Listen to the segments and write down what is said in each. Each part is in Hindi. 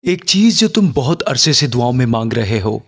एक चीज जो तुम बहुत अरसे से दुआओं में मांग रहे हो,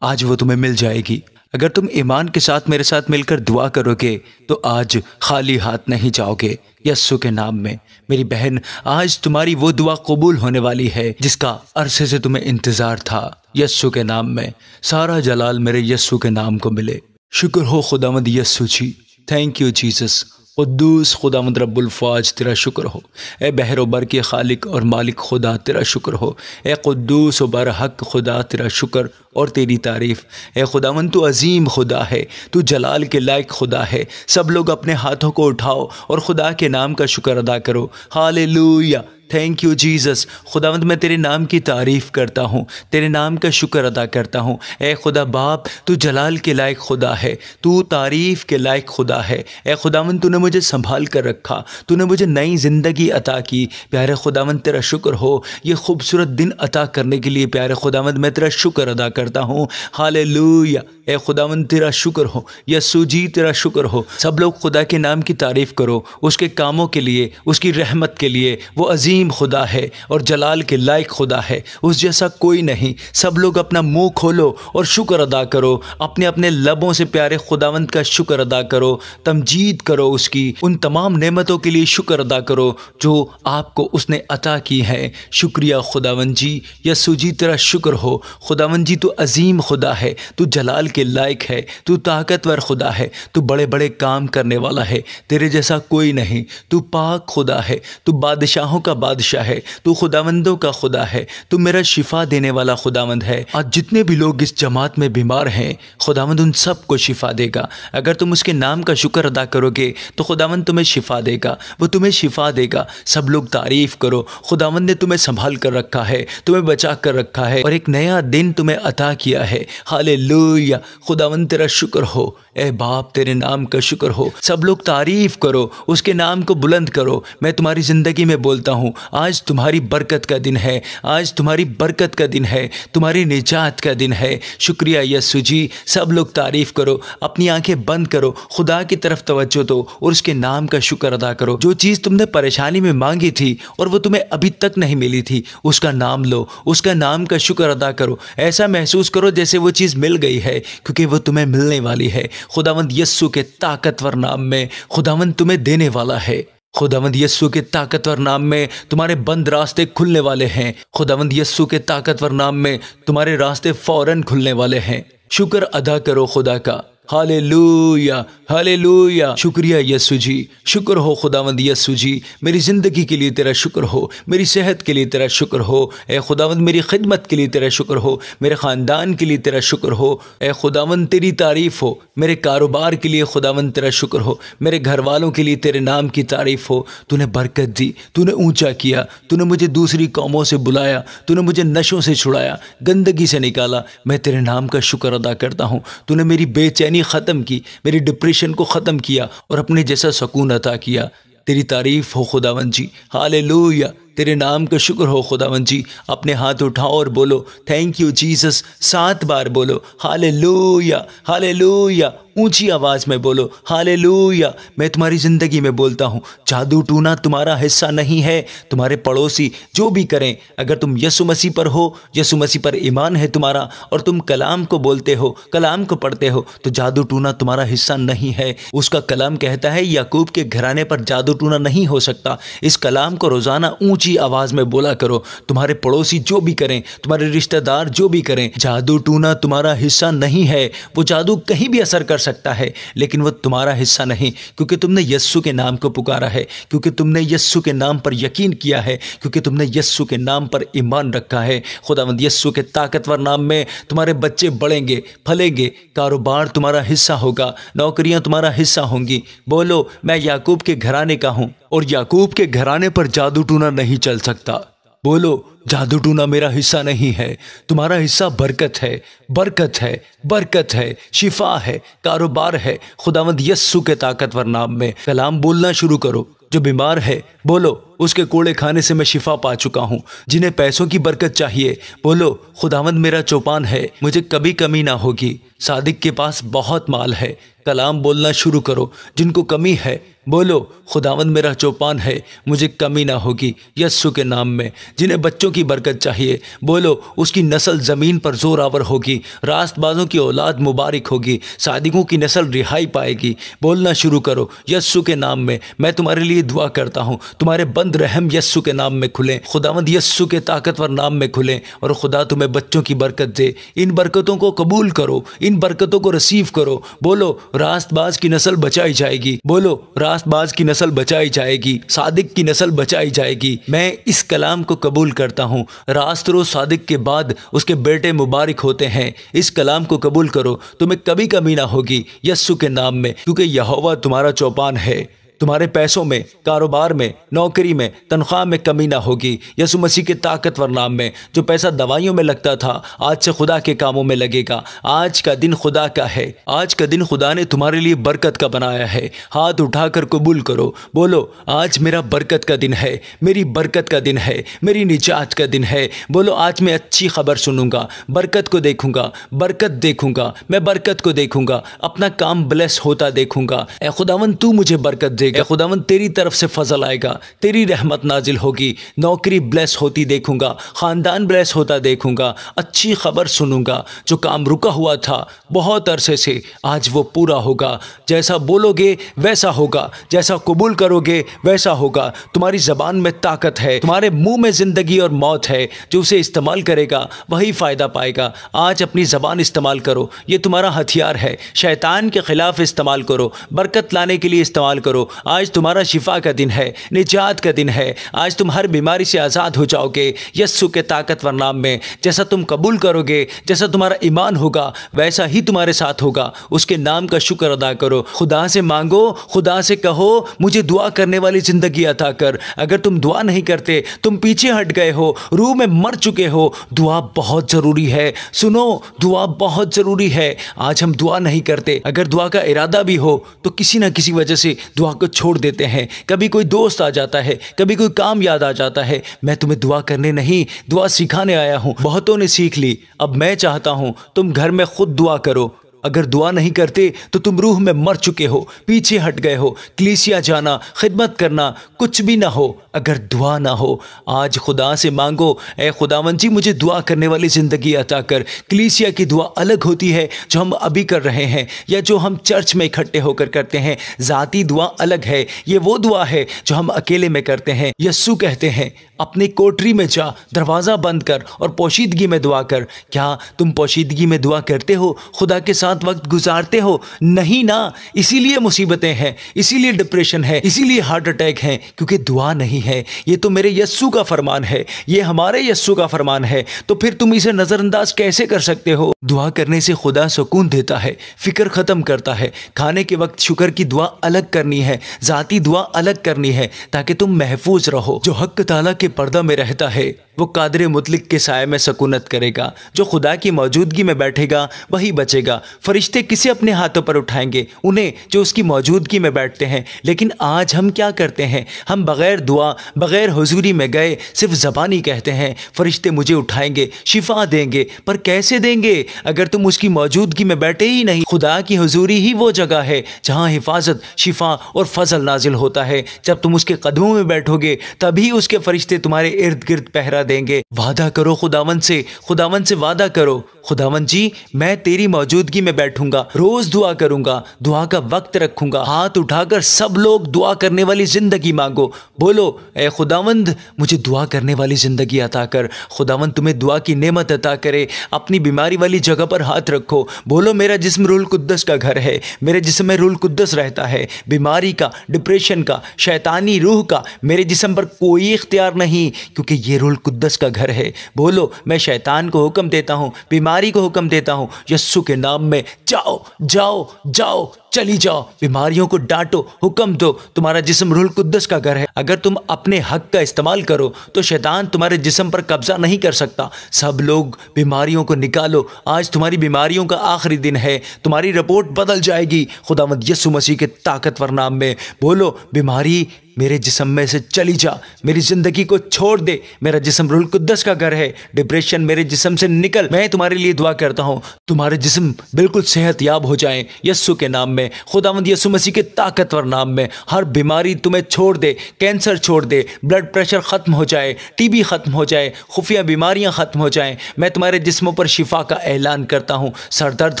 आज वो तुम्हें मिल जाएगी। अगर तुम ईमान के साथ मेरे साथ मिलकर दुआ करोगे तो आज खाली हाथ नहीं जाओगे। यस्सु के नाम में मेरी बहन, आज तुम्हारी वो दुआ कबूल होने वाली है जिसका अरसे से तुम्हें इंतजार था। यस्सु के नाम में सारा जलाल मेरे यस्सु के नाम को मिले। शुक्र हो खुदावंद यस्सु जी, थैंक यू जीसस। कुद्दूस खुदावंद रब्बुल फ़ाज तेरा शुक्र हो। ए बहर बर के खालिक और मालिक खुदा तेरा शुक्र हो। ए कुद्दूस व बरहक खुदा तेरा शुक्र और तेरी तारीफ़। ए खुदावंद तू अजीम खुदा है, तू जलाल के लायक खुदा है। सब लोग अपने हाथों को उठाओ और खुदा के नाम का शुक्र अदा करो। Hallelujah, thank you Jesus. खुदावंद मैं तेरे नाम की तारीफ़ करता हूँ, तेरे नाम का शुक्र अदा करता हूँ। ए खुदा बाप, तू जलाल के लायक खुदा है, तू तारीफ़ के लायक खुदा है। ए खुदावंद तूने मुझे संभाल कर रखा, तूने मुझे नई ज़िंदगी अता की। प्यारे खुदावंद तेरा शुक्र हो, ये खूबसूरत दिन अता करने के लिए प्यारे खुदावंद मैं तेरा शुक्र अदा करता हूँ। हालेलुया, ए खुदावंद तेरा शुक्र हो। यस्सु जी तेरा शुक्र हो। सब लोग खुदा के नाम की तारीफ़ करो, उसके कामों के लिए, उसकी रहमत के लिए। वो अजीम खुदा है और जलाल के लायक खुदा है, उस जैसा कोई नहीं। सब लोग अपना मुंह खोलो और शुक्र अदा करो, अपने अपने लबों से प्यारे खुदावंद का शुक्र अदा करो, तमजीद करो उसकी, उन तमाम नेमतों के लिए शुक्र अदा करो जो आपको उसने अता की है। शुक्रिया खुदावंद जी। यस्सु जी तेरा शुक्र हो। खुदावंद जी तू अजीम खुदा है, तू जलाल के लायक है, तू ताकतवर खुदा है, तू बड़े बड़े काम करने वाला है, तेरे जैसा कोई नहीं। तू पाक खुदा है, तू बादशाहों का बादशाह है, तू खुदावंदों का खुदा है, तू मेरा शिफा देने वाला खुदावंद है। आज जितने भी लोग इस जमात में बीमार हैं, खुदावंद उन सब को शिफा देगा। अगर तुम उसके नाम का शुक्र अदा करोगे तो खुदावंद तुम्हें शिफा देगा, वो तुम्हें शिफा देगा। सब लोग तारीफ़ करो, खुदावंद ने तुम्हें संभाल कर रखा है, तुम्हें बचा कर रखा है और एक नया दिन तुम्हें अता किया है। हालेलुया, खुदावंद तेरा शुक्र हो। ए बाप तेरे नाम का शुक्र हो। सब लोग तारीफ़ करो, उसके नाम को बुलंद करो। मैं तुम्हारी ज़िंदगी में बोलता हूँ, आज तुम्हारी बरकत का दिन है, आज तुम्हारी बरकत का दिन है, तुम्हारी निजात का दिन है। शुक्रिया यस्सु जी। सब लोग तारीफ़ करो, अपनी आंखें बंद करो, खुदा की तरफ तवज्जो दो और उसके नाम का शुक्र अदा करो। जो चीज़ तुमने परेशानी में मांगी थी और वो तुम्हें अभी तक नहीं मिली थी, उसका नाम लो, उसका नाम का शुक्र अदा करो। ऐसा महसूस करो जैसे वो चीज़ मिल गई है, क्योंकि वो तुम्हें मिलने वाली है। खुदावंद यस्सु के ताकतवर नाम में खुदावंद तुम्हें देने वाला है। खुदावंद यस्सु के ताकतवर नाम में तुम्हारे बंद रास्ते खुलने वाले हैं। खुदावंद यस्सु के ताकतवर नाम में तुम्हारे रास्ते फौरन खुलने वाले हैं। शुक्र अदा करो खुदा का। Hallelujah, hallelujah. शुक्रिया यस्सु जी। शुक्र हो खुदावंद यस्सु जी, मेरी ज़िंदगी के लिए तेरा शुक्र हो, मेरी सेहत के लिए तेरा शुक्र हो। ए खुदावंद मेरी खिदमत के लिए तेरा शुक्र हो, मेरे ख़ानदान के लिए तेरा शुक्र हो। ए खुदावंद तेरी तारीफ़ हो, मेरे कारोबार के लिए खुदावंद तेरा शुक्र हो, मेरे घर वालों के लिए तेरे नाम की तारीफ़ हो। तूने बरकत दी, तूने ऊँचा किया, तूने मुझे दूसरी कौमों से बुलाया, तूने मुझे नशों से छुड़ाया, गंदगी से निकाला। मैं तेरे नाम का शुक्र अदा करता हूँ। तूने मेरी बेचैनी ख़त्म की, मेरी डिप्रेशन को ख़त्म किया और अपने जैसा सुकून अता किया। तेरी तारीफ़ हो खुदावंद जी। हालेलुया, तेरे नाम का शुक्र हो खुदावंद जी। अपने हाथ उठाओ और बोलो थैंक यू जीसस। 7 बार बोलो हालेलुया, हालेलुया। ऊंची आवाज़ में बोलो हालेलुया। मैं तुम्हारी ज़िंदगी में बोलता हूँ, जादू टूना तुम्हारा हिस्सा नहीं है। तुम्हारे पड़ोसी जो भी करें, अगर तुम यीशु मसीह पर हो, यीशु मसीह पर ईमान है तुम्हारा और तुम कलाम को बोलते हो, कलाम को पढ़ते हो, तो जादू टूना तुम्हारा हिस्सा नहीं है। उसका कलाम कहता है याकूब के घराने पर जादू टूना नहीं हो सकता। इस कलाम को रोज़ाना ऊंची आवाज़ में बोला करो। तुम्हारे पड़ोसी जो भी करें, तुम्हारे रिश्तेदार जो भी करें, जादू टूना तुम्हारा हिस्सा नहीं है। वो जादू कहीं भी असर कर सकता है, लेकिन वो तुम्हारा हिस्सा नहीं, क्योंकि तुमने यस्सु के नाम को पुकारा है, क्योंकि तुमने यस्सु के नाम पर यकीन किया है, क्योंकि तुमने यस्सु के नाम पर ईमान रखा है। खुदावंद यस्सु के ताकतवर नाम में तुम्हारे बच्चे बढ़ेंगे, फलेंगे, कारोबार तुम्हारा हिस्सा होगा, नौकरियां तुम्हारा हिस्सा होंगी। बोलो मैं याकूब के घराने का हूं और याकूब के घराने पर जादू टूना नहीं चल सकता। बोलो जादू टूना मेरा हिस्सा नहीं है। तुम्हारा हिस्सा बरकत है, बरकत है, बरकत है, शिफा है, कारोबार है। खुदावंद यस्सु के ताकतवर नाम में कलाम बोलना शुरू करो। जो बीमार है बोलो उसके कोड़े खाने से मैं शिफा पा चुका हूँ। जिन्हें पैसों की बरकत चाहिए, बोलो खुदावंद मेरा चौपान है, मुझे कभी कमी ना होगी। सादिक के पास बहुत माल है, कलाम बोलना शुरू करो। जिनको कमी है, बोलो खुदावंद मेरा चौपान है, मुझे कमी ना होगी यस्सु के नाम में। जिन्हें बच्चों की बरकत चाहिए, बोलो उसकी नस्ल ज़मीन पर ज़ोरावर होगी, रास्तबाजों की औलाद मुबारक होगी, सादिकों की नस्ल रिहाई पाएगी। बोलना शुरू करो यस्सु के नाम में। मैं तुम्हारे लिए दुआ करता हूँ, तुम्हारे बंद रहम यस्सु के नाम में खुलें, खुदावंद यस्सु के ताकतवर नाम में खुलें, और खुदा तुम्हें बच्चों की बरकत दे। इन बरकतों को कबूल करो, इन बरकतों को रिसीव करो। बोलो रास्तबाज की नस्ल बचाई जाएगी, बोलो रास्तबाज की नस्ल बचाई जाएगी, सादिक की नस्ल बचाई जाएगी। मैं इस कलाम को कबूल करता हूँ। रास्त रोज सादिक के बाद उसके बेटे मुबारक होते हैं। इस कलाम को कबूल करो, तुम्हें कभी कमी ना होगी यस्सु के नाम में, क्योंकि यहोवा तुम्हारा चौपान है। तुम्हारे पैसों में, कारोबार में, नौकरी में, तनख्वाह में कमी ना होगी यीशु मसीह के ताकतवर नाम में। जो पैसा दवाइयों में लगता था, आज से खुदा के कामों में लगेगा। आज का दिन खुदा का है, आज का दिन खुदा ने तुम्हारे लिए बरकत का बनाया है। हाथ उठाकर कबूल करो, बोलो आज मेरा बरकत का दिन है, मेरी बरकत का दिन है, मेरी निजात का दिन है। बोलो आज मैं अच्छी खबर सुनूंगा, बरकत को देखूंगा, बरकत देखूंगा, मैं बरकत को देखूंगा, अपना काम ब्लेस होता देखूंगा। ए खुदावंद तू मुझे बरकत दे, खुदावंद तेरी तरफ से फजल आएगा, तेरी रहमत नाजिल होगी। नौकरी ब्लेस होती देखूंगा, खानदान ब्लेस होता देखूंगा, अच्छी खबर सुनूंगा। जो काम रुका हुआ था बहुत अरसे से, आज वो पूरा होगा। जैसा बोलोगे वैसा होगा, जैसा कबूल करोगे वैसा होगा। तुम्हारी जबान में ताकत है, तुम्हारे मुंह में जिंदगी और मौत है। जो उसे इस्तेमाल करेगा वही फायदा पाएगा। आज अपनी जबान इस्तेमाल करो, ये तुम्हारा हथियार है। शैतान के खिलाफ इस्तेमाल करो, बरकत लाने के लिए इस्तेमाल करो। आज तुम्हारा शिफा का दिन है, निजात का दिन है। आज तुम हर बीमारी से आज़ाद हो जाओगे यस्सु के ताकतवर नाम में। जैसा तुम कबूल करोगे, जैसा तुम्हारा ईमान होगा, वैसा ही तुम्हारे साथ होगा। उसके नाम का शुक्र अदा करो, खुदा से मांगो, खुदा से कहो मुझे दुआ करने वाली ज़िंदगी अता कर। अगर तुम दुआ नहीं करते, तुम पीछे हट गए हो, रूह में मर चुके हो, दुआ बहुत ज़रूरी है। सुनो, दुआ बहुत ज़रूरी है। आज हम दुआ नहीं करते। अगर दुआ का इरादा भी हो तो किसी ना किसी वजह से दुआ को छोड़ देते हैं। कभी कोई दोस्त आ जाता है, कभी कोई काम याद आ जाता है। मैं तुम्हें दुआ करने नहीं, दुआ सिखाने आया हूँ। बहुतों ने सीख ली, अब मैं चाहता हूँ तुम घर में खुद दुआ करो। अगर दुआ नहीं करते तो तुम रूह में मर चुके हो, पीछे हट गए हो। कलीसिया जाना, खिदमत करना, कुछ भी ना हो अगर दुआ ना हो। आज खुदा से मांगो, ए खुदावंद जी मुझे दुआ करने वाली ज़िंदगी अता कर। कलीसिया की दुआ अलग होती है जो हम अभी कर रहे हैं या जो हम चर्च में इकट्ठे होकर करते हैं। ज़ाती दुआ अलग है, ये वो दुआ है जो हम अकेले में करते हैं। यस्सु कहते हैं अपनी कोठरी में जा, दरवाज़ा बंद कर और पोशीदगी में दुआ कर। क्या तुम पोशीदगी में दुआ करते हो? खुदा के साथ वक्त गुजारते हो? नहीं ना, इसीलिए मुसीबतें हैं, इसीलिए डिप्रेशन है, इसीलिए हार्ट अटैक है, क्योंकि दुआ नहीं है। ये तो मेरे यस्सु का फरमान है, ये हमारे यस्सु का फरमान है। तो फिर तुम इसे नज़रअंदाज कैसे कर सकते हो? दुआ करने से खुदा सुकून देता है, फिक्र ख़त्म करता है। खाने के वक्त शुक्र की दुआ अलग करनी है, ज़ाती दुआ अलग करनी है, ताकि तुम महफूज रहो। जो हक ताला के पर्दा में रहता है वो कादिर मुतलिक के साए में सकूनत करेगा। जो खुदा की मौजूदगी में बैठेगा वही बचेगा। फरिश्ते किसे अपने हाथों पर उठाएंगे? उन्हें जो उसकी मौजूदगी में बैठते हैं। लेकिन आज हम क्या करते हैं? हम बग़ैर दुआ, बग़ैर हुजूरी में गए सिर्फ ज़बानी कहते हैं फरिश्ते मुझे उठाएंगे, शिफा देंगे। पर कैसे देंगे अगर तुम उसकी मौजूदगी में बैठे ही नहीं? खुदा की हुजूरी ही वो जगह है जहाँ हिफाजत, शिफा और फजल नाजिल होता है। जब तुम उसके कदमों में बैठोगे तभी उसके फरिश्ते तुम्हारे इर्द गिर्द पहरा देंगे। वादा करो खुदावन से, खुदावन से वादा करो, खुदावन जी मैं तेरी मौजूदगी में बैठूंगा, रोज दुआ करूंगा, दुआ का वक्त रखूंगा। हाथ उठाकर सब लोग दुआ करने वाली जिंदगी मांगो। बोलो ए खुदावंद मुझे दुआ करने वाली जिंदगी अता कर। खुदावंद तुम्हें दुआ की नेमत अता करे। अपनी बीमारी वाली जगह पर हाथ रखो। बोलो मेरा जिस्म रूहुल कुद्दस का घर है, मेरे जिस्म में रूहुल कुद्दस रहता है। बीमारी का, डिप्रेशन का, शैतानी रूह का मेरे जिस्म पर कोई इख्तियार नहीं, क्योंकि ये रूहुल कुद्दस का घर है। बोलो मैं शैतान को हुक्म देता हूँ, बीमारी को हुक्म देता हूँ, यस्सु के नाम में जाओ जाओ जाओ चली जाओ। बीमारियों को डांटो, हुक्म दो। तुम्हारा जिस्म रूहुल कुद्दस का घर है। अगर तुम अपने हक का इस्तेमाल करो तो शैतान तुम्हारे जिस्म पर कब्जा नहीं कर सकता। सब लोग बीमारियों को निकालो। आज तुम्हारी बीमारियों का आखिरी दिन है। तुम्हारी रिपोर्ट बदल जाएगी खुदावंद यीशु मसीह के ताकतवर नाम में। बोलो, बीमारी मेरे जिस्म में से चली जा, मेरी ज़िंदगी को छोड़ दे। मेरा जिस्म रूहुल कुद्दस का घर है। डिप्रेशन मेरे जिस्म से निकल। मैं तुम्हारे लिए दुआ करता हूँ, तुम्हारे जिस्म बिल्कुल सेहतयाब हो जाएं यीशु के नाम में, खुदावंद यीशु मसीह के ताकतवर नाम में। हर बीमारी तुम्हें छोड़ दे, कैंसर छोड़ दे, ब्लड प्रेशर ख़त्म हो जाए, टीबी ख़त्म हो जाए, खुफिया बीमारियाँ ख़त्म हो जाएँ। मैं तुम्हारे जिस्मों पर शिफा का ऐलान करता हूँ। सर दर्द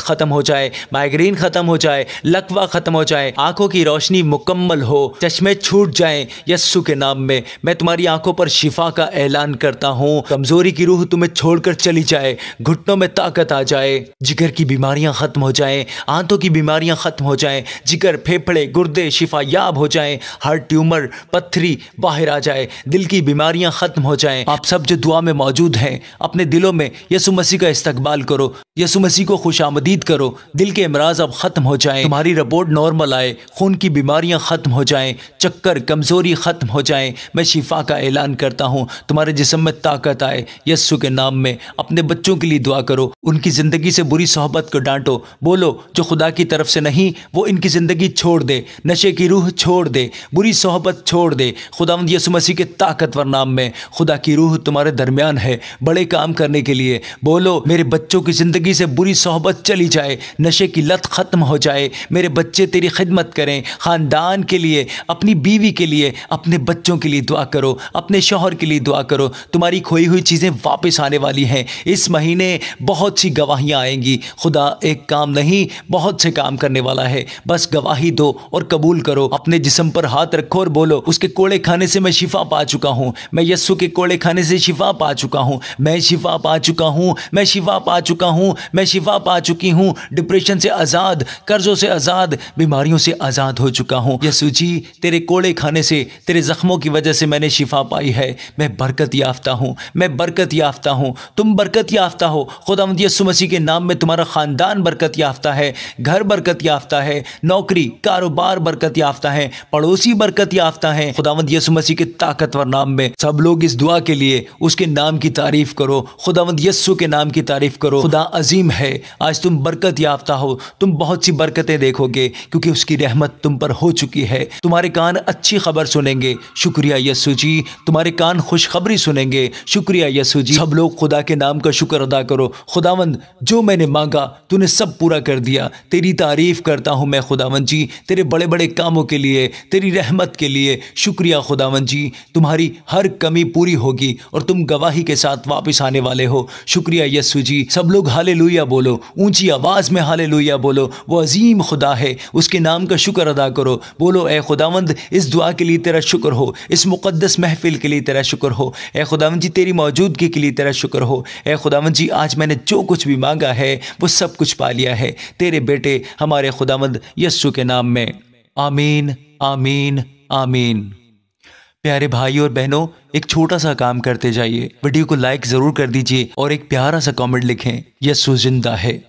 ख़त्म हो जाए, माइग्रेन ख़त्म हो जाए, लकवा ख़त्म हो जाए, आँखों की रोशनी मुकम्मल हो, चश्मे छूट जाए यीशु के नाम में। मैं तुम्हारी आंखों पर शिफा का ऐलान करता हूँ। कमजोरी की रूह तुम्हें छोड़कर चली जाए, घुटनों में ताकत आ जाए, जिगर की बीमारियां खत्म हो जाएं, आंतों की बीमारियां खत्म हो जाएं, जिगर, फेफड़े, गुर्दे शिफायाब हो जाएं, हर ट्यूमर, पत्थरी बाहर आ जाए, दिल की बीमारियां खत्म हो जाएं। आप सब जो दुआ में मौजूद हैं, अपने दिलों में यीशु मसीह का इस्तकबाल करो, यीशु मसीह को खुशामदीद करो। दिल के अमराज अब खत्म हो जाएं, तुम्हारी रिपोर्ट नॉर्मल आए, खून की बीमारियां खत्म हो जाएं, चक्कर, कमजोरी खत्म हो जाएं। मैं शिफा का ऐलान करता हूँ, तुम्हारे जिस्म में ताकत आए यीशु के नाम में। अपने बच्चों के लिए दुआ करो, उनकी ज़िंदगी से बुरी सोहबत को डांटो। बोलो, जो खुदा की तरफ से नहीं वो इनकी ज़िंदगी छोड़ दे, नशे की रूह छोड़ दे, बुरी सोहबत छोड़ दे खुदावंद यीशु मसीह के ताकतवर नाम में। खुदा की रूह तुम्हारे दरमियान है बड़े काम करने के लिए। बोलो, मेरे बच्चों की ज़िंदगी से बुरी सोहबत चली जाए, नशे की लत ख़त्म हो जाए, मेरे बच्चे तेरी खिदमत करें। ख़ानदान के लिए, अपनी बीवी के लिए, अपने बच्चों के लिए दुआ करो, अपने शौहर के लिए दुआ करो। तुम्हारी खोई हुई चीज़ें वापस आने वाली हैं। इस महीने बहुत सी गवाहियाँ आएंगी। खुदा एक काम नहीं, बहुत से काम करने वाला है। बस गवाही दो और कबूल करो। अपने जिस्म पर हाथ रखो और बोलो, उसके कोड़े खाने से मैं शिफा पा चुका हूँ। मैं यीशु के कोड़े खाने से शिफा पा चुका हूँ। मैं शिफा पा चुका हूँ। मैं शिफा पा चुका हूँ। मैं शिफा पा चुकी हूँ। डिप्रेशन से आज़ाद, कर्जों से आज़ाद, बीमारियों से आज़ाद हो चुका हूँ। यीशु जी, तेरे कोड़े खाने से, तेरे ज़ख्मों की वजह से मैंने शिफा पाई है। मैं बरकत याफ्ता हूँ। मैं बरकत याफ्ता हूँ। तुम बरकत याफ्ता हो। खुदावंद यीशु मसीह के नाम में तुम्हारा ख़ानदान बरकत याफ्ता है, घर बरकत याफ्ता है, नौकरी, कारोबार बरकत याफ्ता है, पड़ोसी बरकत याफ्ता है। खुदावंद यीशु मसीह के ताकतवर नाम में सब लोग इस दुआ के लिए उसके नाम की तारीफ़ करो। खुदावंद यीशु के नाम की तारीफ़ करो। खुदा अजीम है। आज तुम बरकत याफ्ता हो। तुम बहुत सी बरकतें देखोगे क्योंकि उसकी रहमत तुम पर हो चुकी है। तुम्हारे कान अच्छी खबर सुनेंगे। शुक्रिया यीशु जी। तुम्हारे कान खुशखबरी सुनेंगे। शुक्रिया यीशु जी। सब लोग खुदा के नाम का शुक्र अदा करो। खुदावंद, जो मैंने मांगा तूने सब पूरा कर दिया। तेरी तारीफ़ करता हूँ मैं खुदावंद जी, तेरे बड़े बड़े कामों के लिए, तेरी रहमत के लिए। शुक्रिया खुदावंद जी। तुम्हारी हर कमी पूरी होगी और तुम गवाही के साथ वापस आने वाले हो। शुक्रिया यीशु जी। सब लोग हालेलुया बोलो, ऊंची आवाज़ में हालेलुया बोलो। वो अजीम खुदा है, उसके नाम का शुक्र अदा करो। बोलो, ए खुदावंद, इस दुआ के लिए तेरा शुक्र हो, इस मुक़द्दस महफिल के लिए तेरा शुक्र हो। ए खुदावंद जी, तेरी मौजूदगी के लिए तेरा शुक्र हो। ए खुदावंद जी, आज मैंने जो कुछ भी मांगा है वो सब कुछ पा लिया है तेरे बेटे हमारे खुदावंद यीशु के नाम में। आमीन, आमीन, आमीन। प्यारे भाई और बहनों, एक छोटा सा काम करते जाइए। वीडियो को लाइक ज़रूर कर दीजिए और एक प्यारा सा कमेंट लिखें, यीशु जिंदा है।